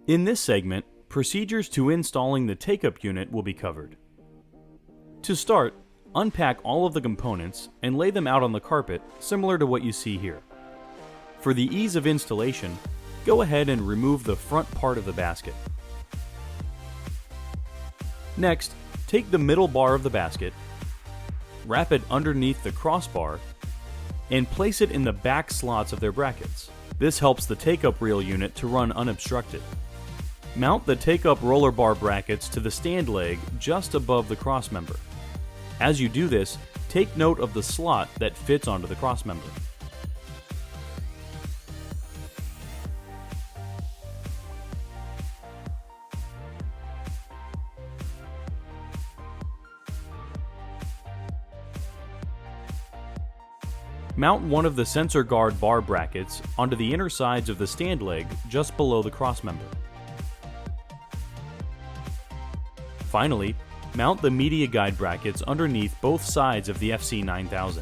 In this segment, procedures to installing the take-up unit will be covered. To start, unpack all of the components and lay them out on the carpet similar to what you see here. For the ease of installation, go ahead and remove the front part of the basket. Next, take the middle bar of the basket, wrap it underneath the crossbar, and place it in the back slots of their brackets. This helps the take-up reel unit to run unobstructed. Mount the take-up roller bar brackets to the stand leg just above the crossmember. As you do this, take note of the slot that fits onto the crossmember. Mount one of the sensor guard bar brackets onto the inner sides of the stand leg just below the crossmember. Finally, mount the media guide brackets underneath both sides of the FC9000.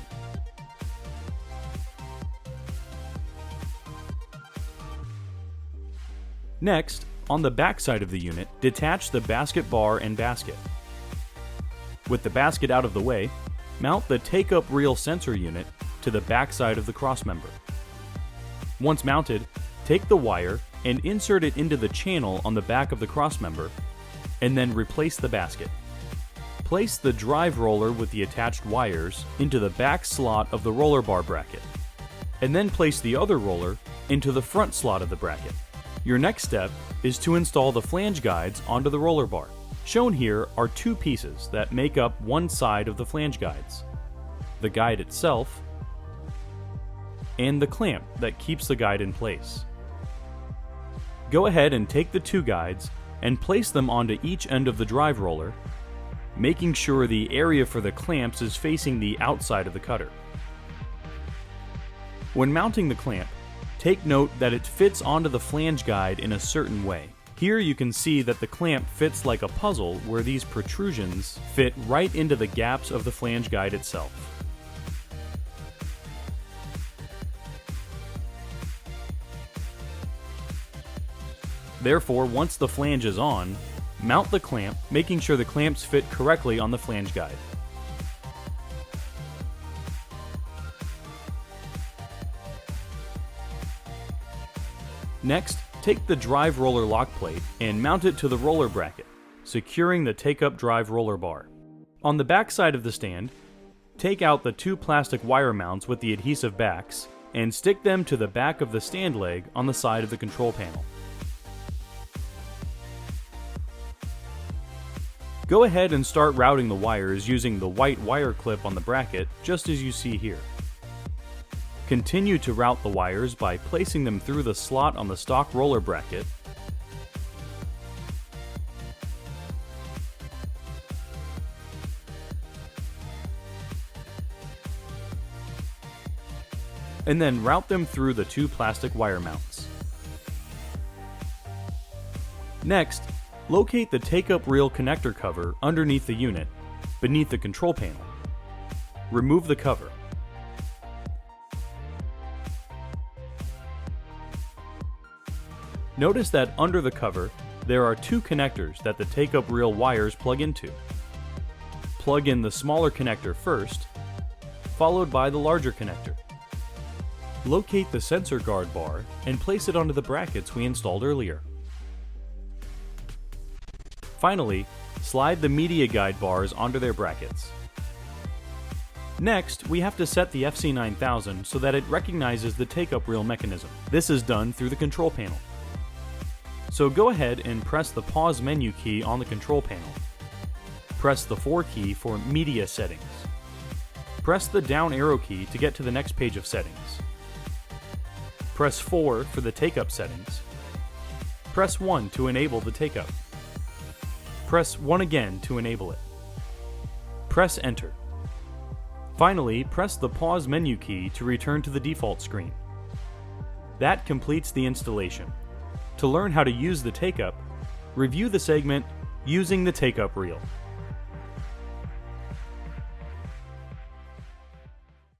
Next, on the back side of the unit, detach the basket bar and basket. With the basket out of the way, mount the take-up reel sensor unit to the back side of the crossmember. Once mounted, take the wire and insert it into the channel on the back of the crossmember, and then replace the basket. Place the drive roller with the attached wires into the back slot of the roller bar bracket, and then place the other roller into the front slot of the bracket. Your next step is to install the flange guides onto the roller bar. Shown here are two pieces that make up one side of the flange guides: the guide itself and the clamp that keeps the guide in place. Go ahead and take the two guides and place them onto each end of the drive roller, making sure the area for the clamps is facing the outside of the cutter. When mounting the clamp, take note that it fits onto the flange guide in a certain way. Here you can see that the clamp fits like a puzzle, where these protrusions fit right into the gaps of the flange guide itself. Therefore, once the flange is on, mount the clamp, making sure the clamps fit correctly on the flange guide. Next, take the drive roller lock plate and mount it to the roller bracket, securing the take-up drive roller bar. On the back side of the stand, take out the two plastic wire mounts with the adhesive backs and stick them to the back of the stand leg on the side of the control panel. Go ahead and start routing the wires using the white wire clip on the bracket, just as you see here. Continue to route the wires by placing them through the slot on the stock roller bracket, and then route them through the two plastic wire mounts. Next, locate the take-up reel connector cover underneath the unit, beneath the control panel. Remove the cover. Notice that under the cover, there are two connectors that the take-up reel wires plug into. Plug in the smaller connector first, followed by the larger connector. Locate the sensor guard bar and place it onto the brackets we installed earlier. Finally, slide the media guide bars onto their brackets. Next, we have to set the FC9000 so that it recognizes the take-up reel mechanism. This is done through the control panel. So go ahead and press the pause menu key on the control panel. Press the 4 key for media settings. Press the down arrow key to get to the next page of settings. Press 4 for the take-up settings. Press 1 to enable the take-up. Press 1 again to enable it. Press Enter. Finally, press the pause menu key to return to the default screen. That completes the installation. To learn how to use the take-up, review the segment Using the Take-up Reel.